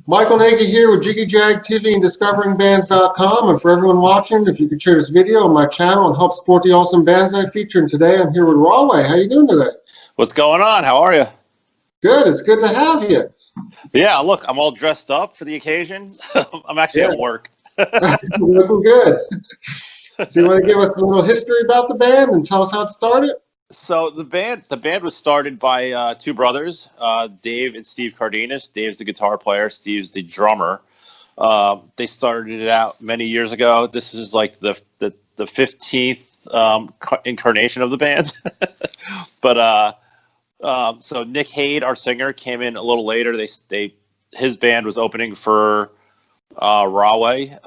Michael Nagy here with Jiggy Jag TV and DiscoveringBands.com. And for everyone watching, if you could share this video on my channel and help support the awesome bands I feature. And today I'm here with Rahway. How you doing today? What's going on? How are you? Good. It's good to have you. Yeah, look, I'm all dressed up for the occasion. I'm actually at work. Looking good. So you want to give us a little history about the band and tell us how it started? So the band was started by two brothers, Dave and Steve Cardenas. Dave's the guitar player, Steve's the drummer. They started it out many years ago. This is like the 15th incarnation of the band. But so Nick Haid, our singer, came in a little later. His band was opening for Rahway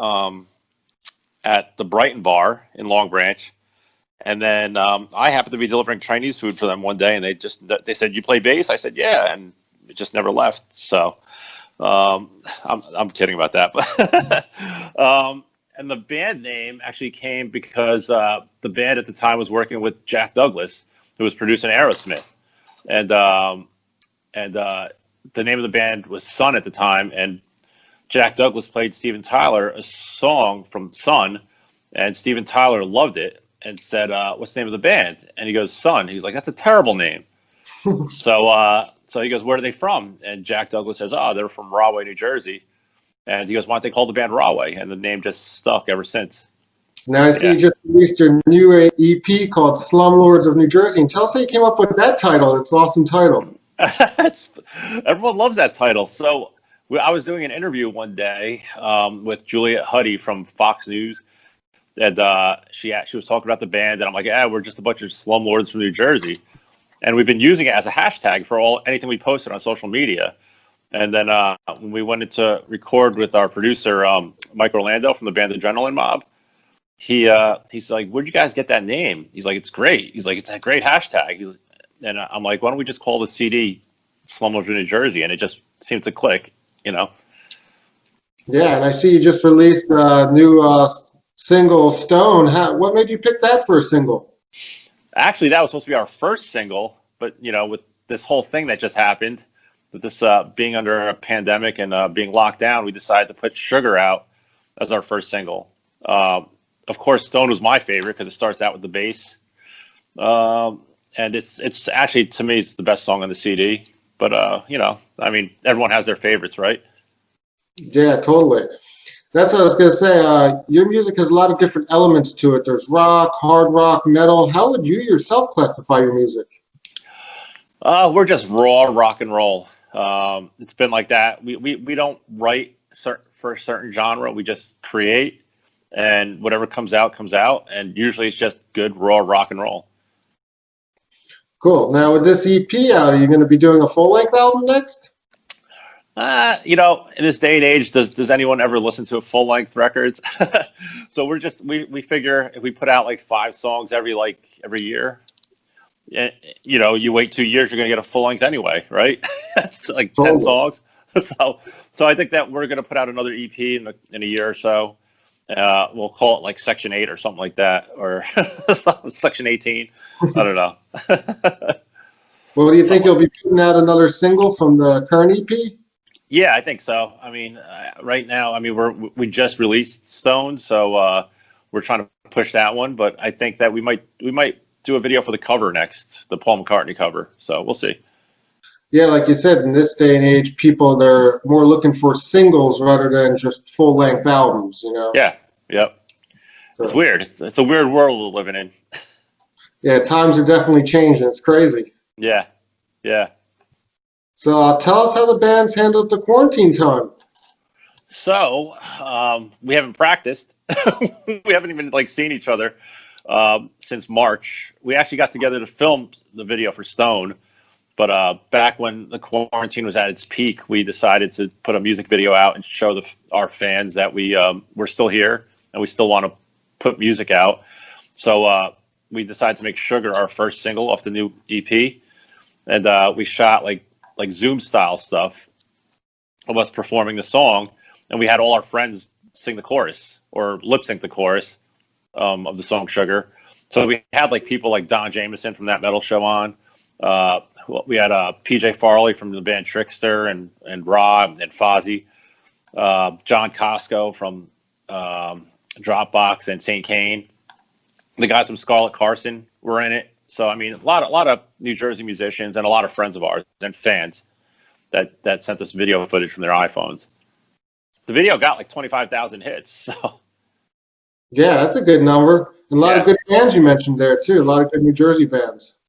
at the Brighton Bar in Long Branch. And then I happened to be delivering Chinese food for them one day, and they said, "You play bass?" I said, "Yeah," and it just never left. So I'm kidding about that, but and the band name actually came because the band at the time was working with Jack Douglas, who was producing Aerosmith, and the name of the band was Sun at the time, and Jack Douglas played Steven Tyler a song from Sun, and Steven Tyler loved it. And said, "What's the name of the band?" And he goes, "Sun." He's like, "That's a terrible name." So he goes, "Where are they from?" And Jack Douglas says, "Oh, they're from Rahway, New Jersey." And he goes, "Why don't they call the band Rahway?" And the name just stuck ever since. Now I see you just released your new EP called Slumlords of New Jersey. And tell us how you came up with that title. It's an awesome title. Everyone loves that title. So I was doing an interview one day with Juliet Huddy from Fox News. And she was talking about the band, and I'm like, we're just a bunch of slumlords from New Jersey. And we've been using it as a hashtag for anything we posted on social media. And then when we went to record with our producer, Mike Orlando from the band Adrenaline Mob, he's like, "Where'd you guys get that name?" He's like, "It's great." He's like, "It's a great hashtag." And I'm like, "Why don't we just call the CD Slumlords of New Jersey?" And it just seemed to click, Yeah, and I see you just released a new single, Stone. What made you pick that for a single? Actually, that was supposed to be our first single, but with this whole thing that just happened, with this being under a pandemic and being locked down, we decided to put Sugar out as our first single. Of course, Stone was my favorite because it starts out with the bass, and it's actually, to me, it's the best song on the CD. But I mean, everyone has their favorites, right? Yeah, totally. That's what I was going to say. Your music has a lot of different elements to it. There's rock, hard rock, metal. How would you yourself classify your music? We're just raw rock and roll. It's been like that. We don't write for a certain genre. We just create, and whatever comes out, comes out. And usually it's just good raw rock and roll. Cool. Now, with this EP out, are you going to be doing a full-length album next? In this day and age, does anyone ever listen to a full-length records? So we figure if we put out like 5 songs every year, you wait 2 years, you're gonna get a full-length anyway, right? That's like 10 songs. So I think that we're gonna put out another EP in a year or so. We'll call it like Section 8 or something like that, or Section 18. I don't know. Well, do you think you'll be putting out another single from the current EP? Yeah, I think so. I mean, right now, I mean, we just released Stone, so we're trying to push that one. But I think that we might do a video for the cover next, the Paul McCartney cover. So we'll see. Yeah, like you said, in this day and age, they're more looking for singles rather than just full-length albums. Yeah. Yep. So, it's weird. It's a weird world we're living in. Yeah, times are definitely changing. It's crazy. Yeah. Yeah. So tell us how the band's handled the quarantine time. So we haven't practiced. We haven't even seen each other since March. We actually got together to film the video for Stone, but back when the quarantine was at its peak, we decided to put a music video out and show our fans that we're still here and we still want to put music out. So we decided to make Sugar our first single off the new EP, and we shot like Zoom style stuff of us performing the song, and we had all our friends sing the chorus or lip sync the chorus of the song Sugar. So we had people like Don Jamieson from That Metal Show on. we had PJ Farley from the band Trickster and Rob and Fozzy, John Costco from Dropbox and St. Kane. The guys from Scarlet Carson were in it. So I mean, a lot of New Jersey musicians and a lot of friends of ours and fans that sent us video footage from their iPhones. The video got like 25,000 hits. So yeah, that's a good number. And a lot of good bands you mentioned there too. A lot of good New Jersey bands.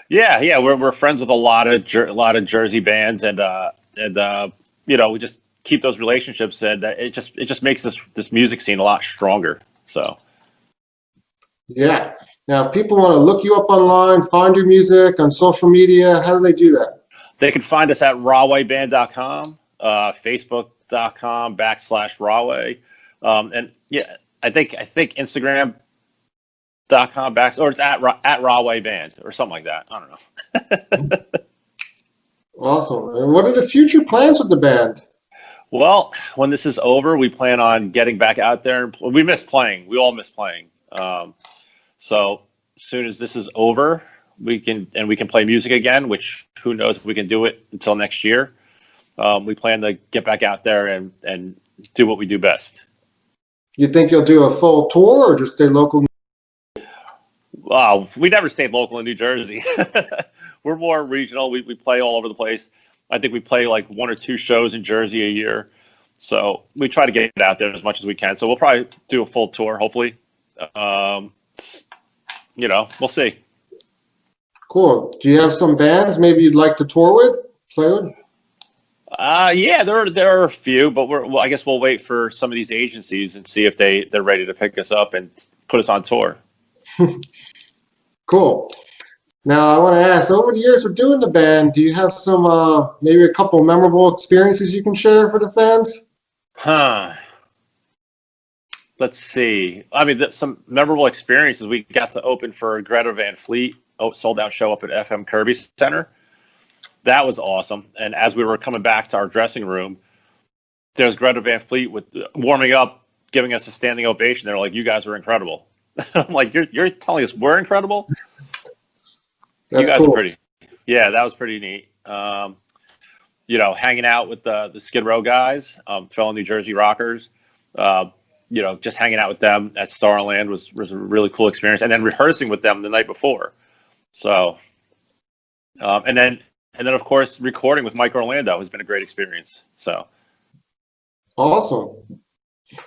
Yeah, we're friends with a lot of Jersey bands, and you know, we just keep those relationships, and it just makes this music scene a lot stronger. So yeah. Now, if people want to look you up online, find your music on social media, how do they do that? they can find us at rahwayband.com, facebook.com/Rahway, and yeah, I think Instagram.com or it's at Rahway Band or something like that. I don't know. Awesome. And what are the future plans with the band? Well, when this is over, we plan on getting back out there. We miss playing. We all miss playing. So as soon as this is over, we can play music again, which who knows if we can do it until next year. We plan to get back out there and do what we do best. You think you'll do a full tour or just stay local? We never stayed local in New Jersey. We're more regional. We play all over the place. I think we play like 1 or 2 shows in Jersey a year. So we try to get out there as much as we can. So we'll probably do a full tour, hopefully. We'll see. Cool. Do you have some bands maybe you'd like to tour with, play with? Yeah, there are a few, but I guess we'll wait for some of these agencies and see if they're ready to pick us up and put us on tour. Cool. Now, I want to ask, over the years of doing the band, do you have some, maybe a couple memorable experiences you can share for the fans? Let's see. I mean, some memorable experiences. We got to open for Greta Van Fleet, sold-out show up at FM Kirby Center. That was awesome. And as we were coming back to our dressing room, there's Greta Van Fleet warming up, giving us a standing ovation. They're like, "You guys were incredible." I'm like, "You're telling us we're incredible?" That's you guys cool. are pretty. Yeah, that was pretty neat. Hanging out with the Skid Row guys, fellow New Jersey rockers. Just hanging out with them at Starland was a really cool experience, and then rehearsing with them the night before. So, and then of course recording with Mike Orlando has been a great experience. So, awesome.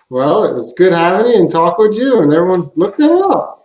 Well, it was good having you and talk with you, and everyone look them up.